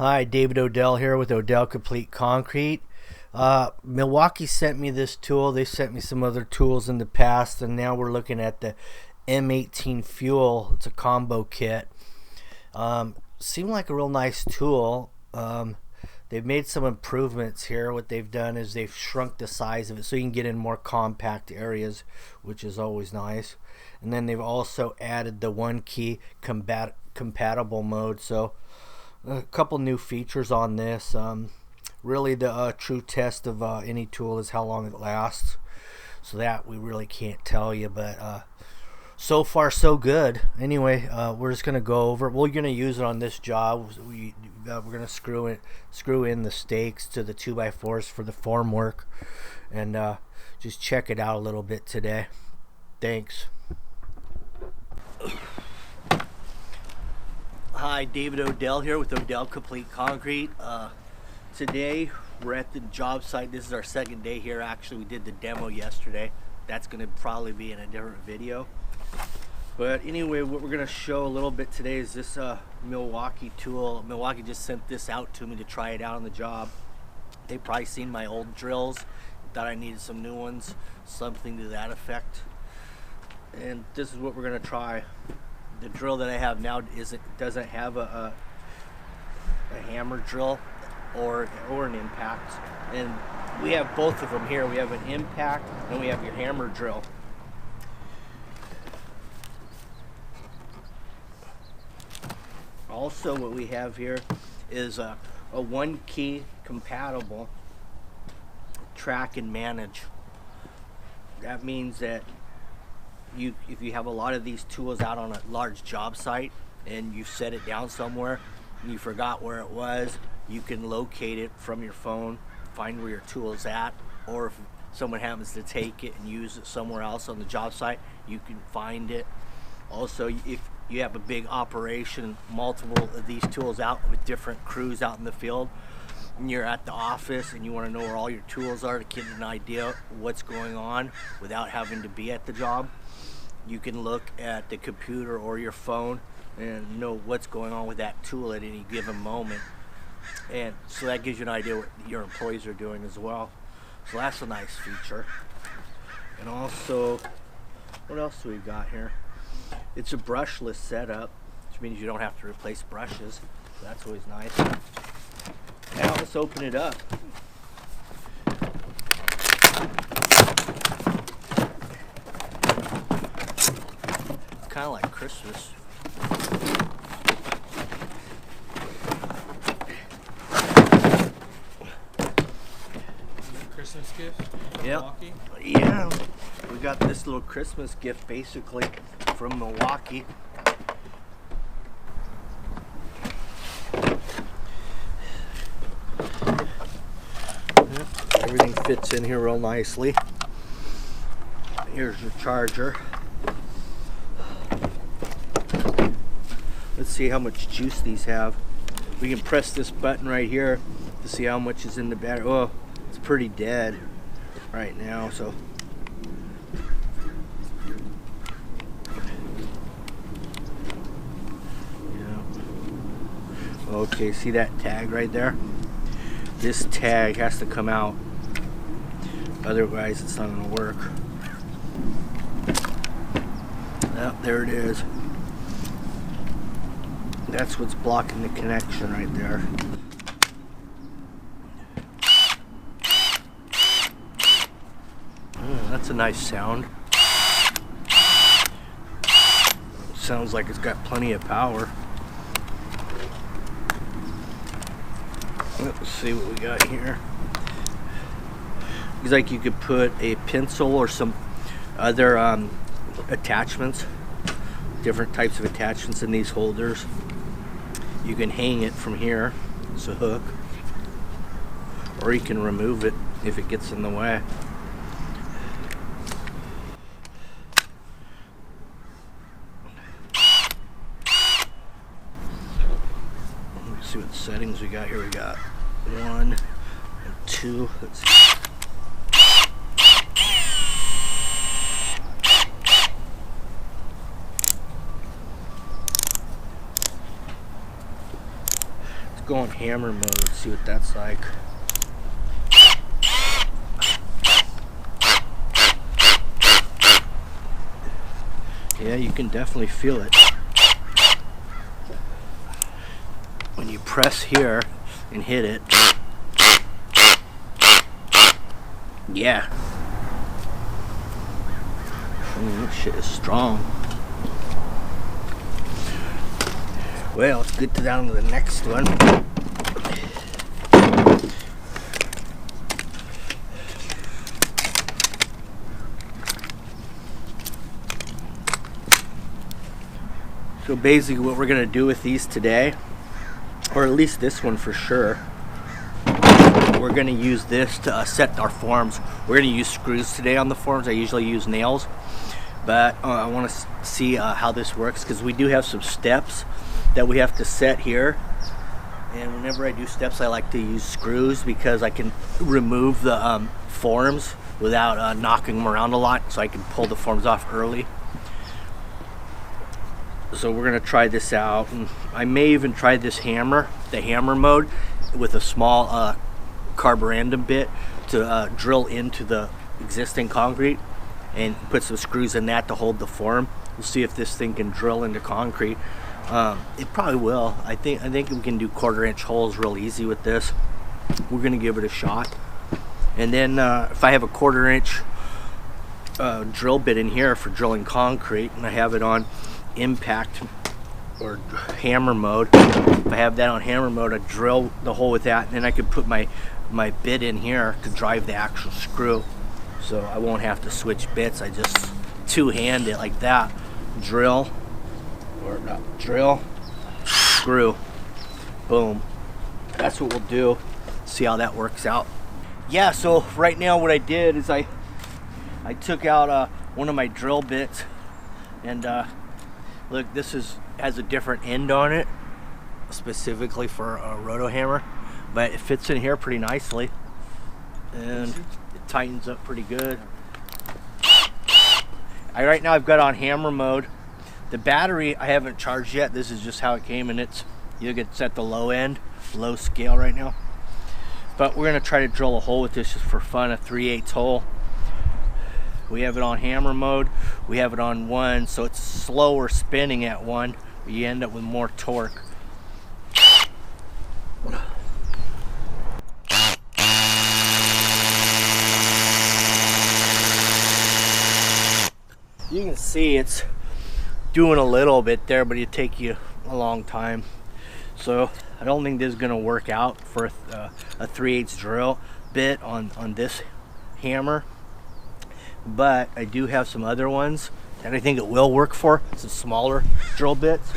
Hi, David Odell here with OdellCompleteConcrete. Milwaukee sent me this tool. They sent me some other tools in the past, and now we're looking at the M18 fuel. It's a combo kit. Seemed like a real nice tool. They've made some improvements here. What they've done is they've shrunk the size of it so you can get in more compact areas, which is always nice. And then they've also added the one key compatible mode. So a couple new features on this. Really the true test of any tool is how long it lasts. So that we really can't tell you, but so far so good. Anyway, we're just gonna go over. We're gonna use it on this job. We're gonna screw in the stakes to the 2x4s for the form work, and just check it out a little bit today. Thanks. Hi, David Odell here with OdellCompleteConcrete. Today we're at the job site. This is our second day here. Actually, we did the demo yesterday. That's going to probably be in a different video. But anyway, what we're going to show a little bit today is this Milwaukee tool. Milwaukee just sent this out to me to try it out on the job. They've probably seen my old drills, thought I needed some new ones, something to that effect. And this is what we're going to try. The drill that I have now doesn't have a hammer drill or an impact, and we have both of them here. We have an impact and we have your hammer drill. Also, what we have here is a one key compatible track and manage. That means that if you have a lot of these tools out on a large job site and you set it down somewhere and you forgot where it was, you can locate it from your phone, find where your tool is at, or if someone happens to take it and use it somewhere else on the job site, you can find it. Also, if you have a big operation, multiple of these tools out with different crews out in the field, and you're at the office and you want to know where all your tools are to get an idea what's going on without having to be at the job, you can look at the computer or your phone and know what's going on with that tool at any given moment. And so that gives you an idea what your employees are doing as well. So that's a nice feature. And also, what else do we got here? It's a brushless setup, which means you don't have to replace brushes. So that's always nice. Now let's open it up. Kind of like Christmas. Christmas gift from Milwaukee? Yeah, we got this little Christmas gift basically from Milwaukee. Everything fits in here real nicely. Here's your charger. Let's see how much juice these have. We can press this button right here to see how much is in the battery. Oh, it's pretty dead right now, so. Yeah. Okay, see that tag right there? This tag has to come out. Otherwise, it's not gonna work. Oh, there it is. That's what's blocking the connection right there. Oh, that's a nice sound. Sounds like it's got plenty of power. Let's see what we got here. Looks like you could put a pencil or some other attachments, different types of attachments in these holders. You can hang it from here, it's a hook, or you can remove it if it gets in the way. Let's see what settings we got here. We got 1 and 2. Let's see. go on hammer mode, see what that's like. Yeah, you can definitely feel it. When you press here and hit it. Yeah. This shit is strong. Well, let's get down to the next one. So basically what we're gonna do with these today, or at least this one for sure, we're gonna use this to set our forms. We're gonna use screws today on the forms. I usually use nails, but I want to see how this works, because we do have some steps that we have to set here, and whenever I do steps I like to use screws because I can remove the forms without knocking them around a lot, so I can pull the forms off early. So we're gonna try this out, and I may even try this hammer, the hammer mode, with a small carborundum bit to drill into the existing concrete and put some screws in that to hold the form. We'll see if this thing can drill into concrete. It probably will. I think we can do 1/4-inch holes real easy with this. We're gonna give it a shot, and then if I have a 1/4-inch drill bit in here for drilling concrete, and I have it on impact or hammer mode, if I have that on hammer mode, I drill the hole with that, and then I could put my bit in here to drive the actual screw, so I won't have to switch bits. I just two-hand it like that, drill, or not drill, screw, boom. That's what we'll do. See how that works out. Yeah, so right now what I did is I took out one of my drill bits, and look, this has a different end on it, specifically for a roto hammer, but it fits in here pretty nicely, and it tightens up pretty good. Right now I've got on hammer mode. The battery I haven't charged yet. This is just how it came, and it's at the low end, low scale right now. But we're gonna try to drill a hole with this just for fun, a 3/8 hole. We have it on hammer mode. We have it on 1, so it's slower spinning at 1, but you end up with more torque. You can see it's doing a little bit there, but it'd take you a long time. So I don't think this is gonna work out for a 3/8 drill bit on this hammer, but I do have some other ones that I think it will work for, some smaller drill bits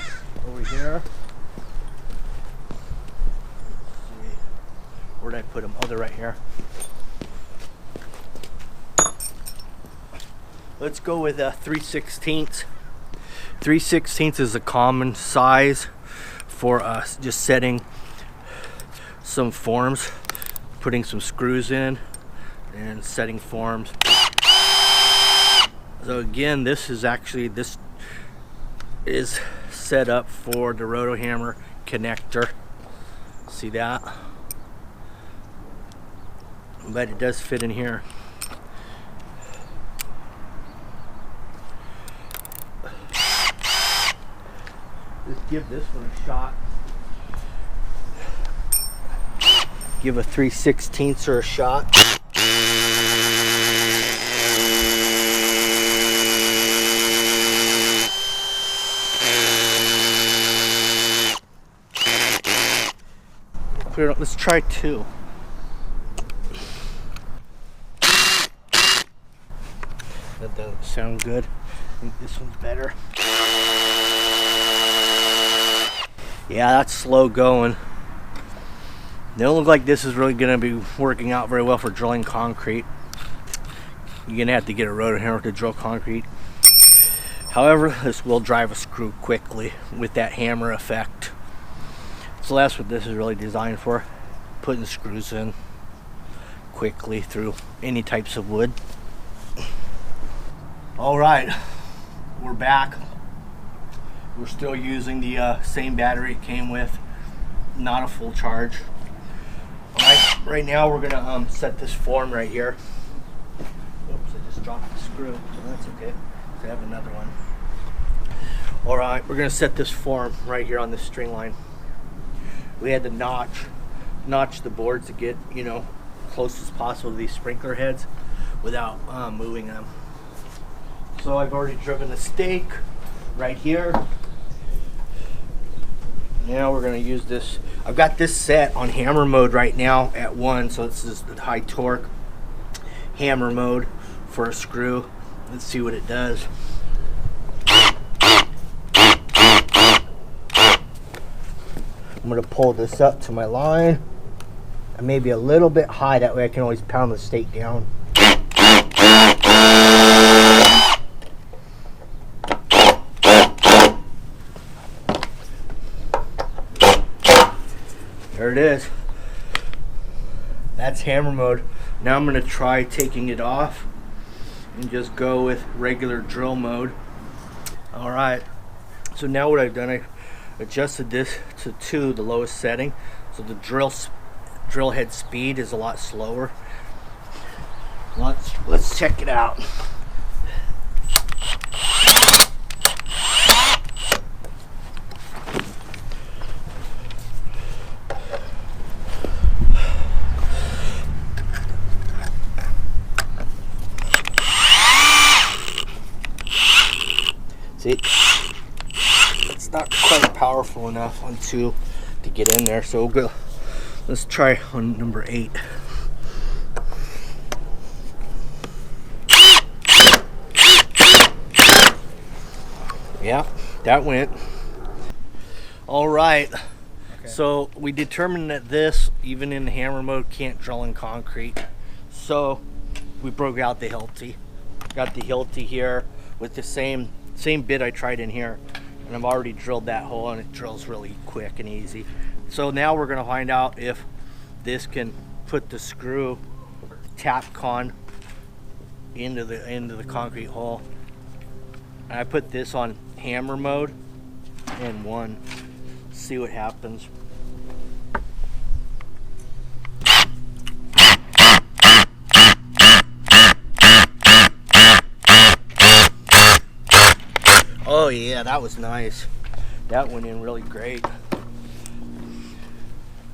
over here. Let's see, where did I put them? Oh, they're right here. Let's go with a 3/16. 3/16 is a common size for just setting some forms, putting some screws in and setting forms. So again, this is set up for the roto hammer connector. See that? But it does fit in here. Let's give this one a shot. Give a 3/16 a shot. Let's try 2. That doesn't sound good. I think this one's better. Yeah, that's slow going. They don't look like this is really going to be working out very well for drilling concrete. You're going to have to get a roto hammer to drill concrete. However, this will drive a screw quickly with that hammer effect. So that's what this is really designed for. Putting screws in quickly through any types of wood. Alright, we're back. We're still using the same battery it came with. not a full charge. Right now we're gonna set this form right here. Oops, I just dropped the screw. So that's okay. I have another one. All right, we're gonna set this form right here on this string line. We had to notch the boards to get, you know, close as possible to these sprinkler heads without moving them. So I've already driven the stake right here. Now we're going to use this. I've got this set on hammer mode right now at 1, so this is the high torque hammer mode for a screw. Let's see what it does. I'm going to pull this up to my line. And maybe a little bit high, that way I can always pound the stake down. There it is. That's hammer mode. Now I'm going to try taking it off and just go with regular drill mode. Alright, so now what I've done, I adjusted this to 2, the lowest setting, so the drill head speed is a lot slower. Let's check it out. See, it's not quite powerful enough on 2 to get in there, so we'll go. Let's try on number 8. Yeah, that went. All right. Okay. So we determined that this, even in hammer mode, can't drill in concrete. So we broke out the Hilti. Got the Hilti here with the same bit I tried in here, and I've already drilled that hole, and it drills really quick and easy. So now we're going to find out if this can put the screw tap con into the concrete hole. And I put this on hammer mode and 1. See what happens. Oh yeah, that was nice. That went in really great.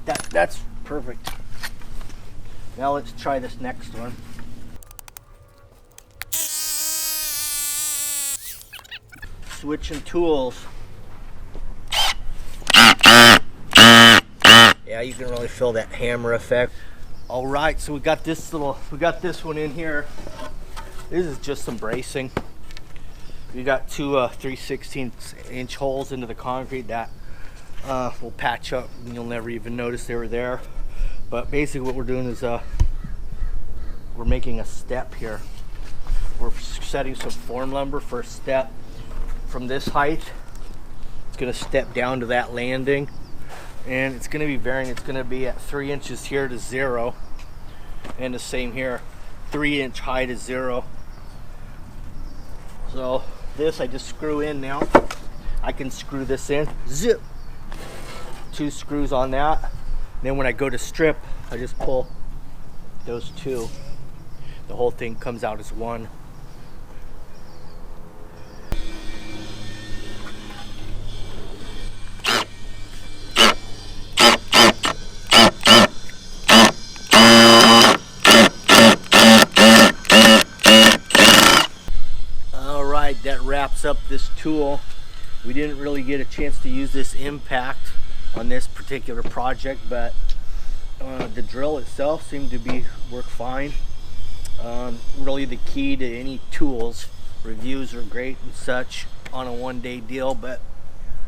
That's perfect. Now let's try this next one. Switching tools. Yeah, you can really feel that hammer effect. All right, so we got this one in here. This is just some bracing. We got 2 3/16" holes into the concrete that we'll patch up, and you'll never even notice they were there. But basically what we're doing is we're making a step here. We're setting some form lumber for a step from this height. It's going to step down to that landing, and it's going to be varying. It's going to be at 3 inches here to 0, and the same here, 3-inch high to 0. So this I just screw in now. I can screw this in, zip, 2 screws on that. Then when I go to strip, I just pull those 2. The whole thing comes out as 1. That wraps up this tool. We didn't really get a chance to use this impact on this particular project, but the drill itself seemed to work fine. Really the key to any tools, reviews are great and such on a one-day deal, but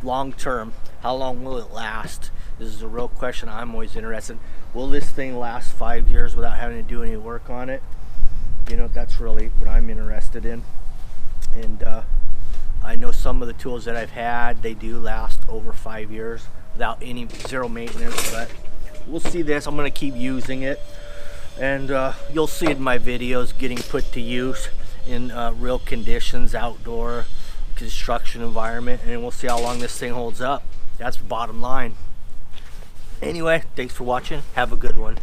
long term, how long will it last? This is a real question I'm always interested in. Will this thing last 5 years without having to do any work on it? You know, that's really what I'm interested in. And I know some of the tools that I've had, they do last over 5 years without any zero maintenance, but we'll see this. I'm going to keep using it, and you'll see it in my videos getting put to use in real conditions, outdoor construction environment, and we'll see how long this thing holds up. That's the bottom line. Anyway, thanks for watching. Have a good one.